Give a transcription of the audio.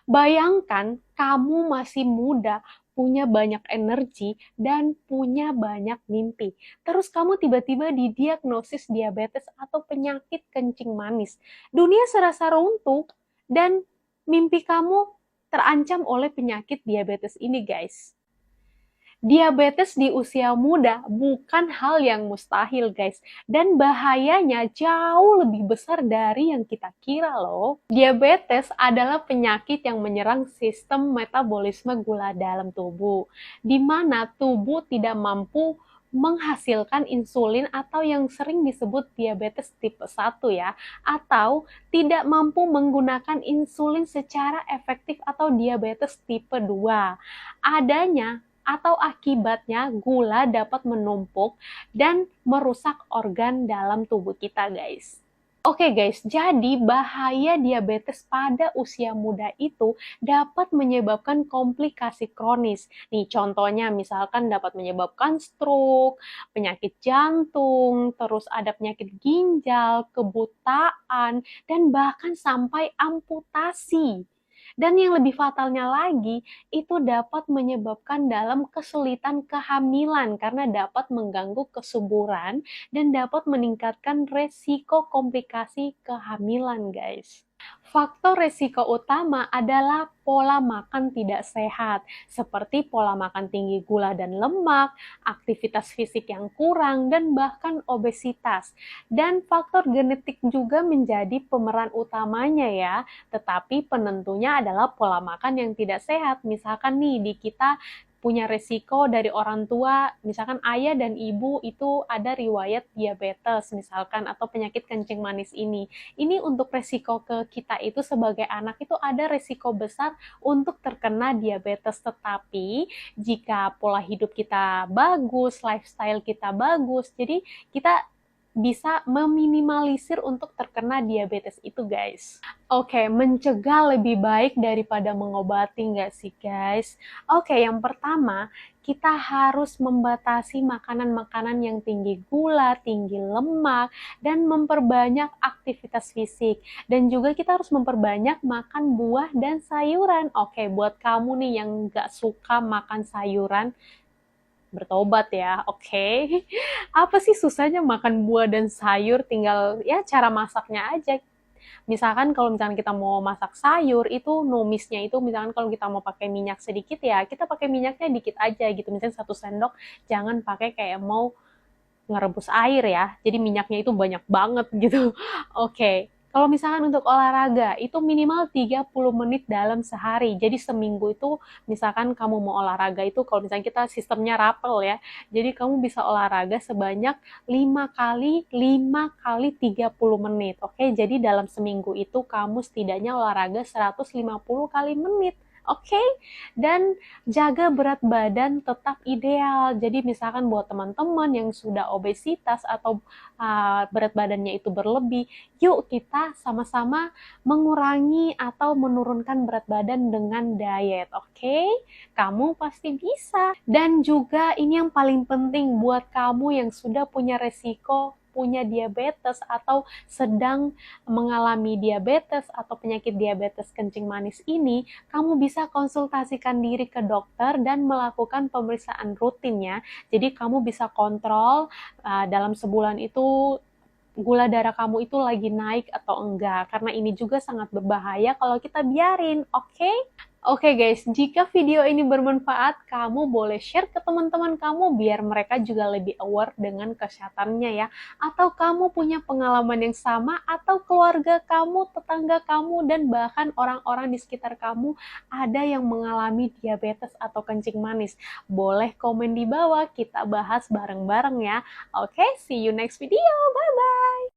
Bayangkan kamu masih muda, punya banyak energi, dan punya banyak mimpi. Terus kamu tiba-tiba didiagnosis diabetes atau penyakit kencing manis. Dunia serasa runtuh dan mimpi kamu terancam oleh penyakit diabetes ini, guys. Diabetes di usia muda bukan hal yang mustahil, guys. Dan bahayanya jauh lebih besar dari yang kita kira loh. Diabetes adalah penyakit yang menyerang sistem metabolisme gula dalam tubuh, di mana tubuh tidak mampu menghasilkan insulin atau yang sering disebut diabetes tipe 1 ya, atau tidak mampu menggunakan insulin secara efektif atau diabetes tipe 2. Adanya atau akibatnya gula dapat menumpuk dan merusak organ dalam tubuh kita, guys. Oke guys, jadi bahaya diabetes pada usia muda itu dapat menyebabkan komplikasi kronis. Nih contohnya misalkan dapat menyebabkan stroke, penyakit jantung, terus ada penyakit ginjal, kebutaan, dan bahkan sampai amputasi. Dan yang lebih fatalnya lagi, itu dapat menyebabkan dalam kesulitan kehamilan karena dapat mengganggu kesuburan dan dapat meningkatkan resiko komplikasi kehamilan, guys. Faktor resiko utama adalah pola makan tidak sehat, seperti pola makan tinggi gula dan lemak, aktivitas fisik yang kurang, dan bahkan obesitas. Dan faktor genetik juga menjadi pemeran utamanya ya, tetapi penentunya adalah pola makan yang tidak sehat. Misalkan nih di kita punya resiko dari orang tua, misalkan ayah dan ibu itu ada riwayat diabetes misalkan atau penyakit kencing manis ini. Ini untuk resiko ke kita itu sebagai anak itu ada resiko besar untuk terkena diabetes, tetapi jika pola hidup kita bagus, lifestyle kita bagus, jadi kita bisa meminimalisir untuk terkena diabetes itu, guys. Oke, mencegah lebih baik daripada mengobati nggak sih, guys? Oke, yang pertama, kita harus membatasi makanan-makanan yang tinggi gula, tinggi lemak, dan memperbanyak aktivitas fisik. Dan juga kita harus memperbanyak makan buah dan sayuran. Oke, buat kamu nih yang nggak suka makan sayuran, bertobat ya, oke. Apa sih susahnya makan buah dan sayur, tinggal ya cara masaknya aja. Misalkan kalau misalkan kita mau masak sayur itu numisnya itu misalkan kalau kita mau pakai minyak sedikit ya kita pakai minyaknya dikit aja gitu, misalnya 1 sendok, jangan pakai kayak mau ngerebus air ya, jadi minyaknya itu banyak banget gitu. Oke, kalau misalkan untuk olahraga itu minimal 30 menit dalam sehari. Jadi seminggu itu misalkan kamu mau olahraga itu kalau misalnya kita sistemnya rapel ya. Jadi kamu bisa olahraga sebanyak 5 kali 5 kali 30 menit. Oke, jadi dalam seminggu itu kamu setidaknya olahraga 150 kali menit. Oke, dan jaga berat badan tetap ideal. Jadi misalkan buat teman-teman yang sudah obesitas atau berat badannya itu berlebih, yuk kita sama-sama mengurangi atau menurunkan berat badan dengan diet. Oke, kamu pasti bisa. Dan juga ini yang paling penting buat kamu yang sudah punya resiko punya diabetes atau sedang mengalami diabetes atau penyakit diabetes kencing manis ini, kamu bisa konsultasikan diri ke dokter dan melakukan pemeriksaan rutinnya. Jadi kamu bisa kontrol dalam sebulan itu gula darah kamu itu lagi naik atau enggak. Karena ini juga sangat berbahaya kalau kita biarin, oke? Oke guys, jika video ini bermanfaat, kamu boleh share ke teman-teman kamu biar mereka juga lebih aware dengan kesehatannya ya. Atau kamu punya pengalaman yang sama atau keluarga kamu, tetangga kamu, dan bahkan orang-orang di sekitar kamu ada yang mengalami diabetes atau kencing manis. Boleh komen di bawah, kita bahas bareng-bareng ya. Oke, see you next video. Bye-bye.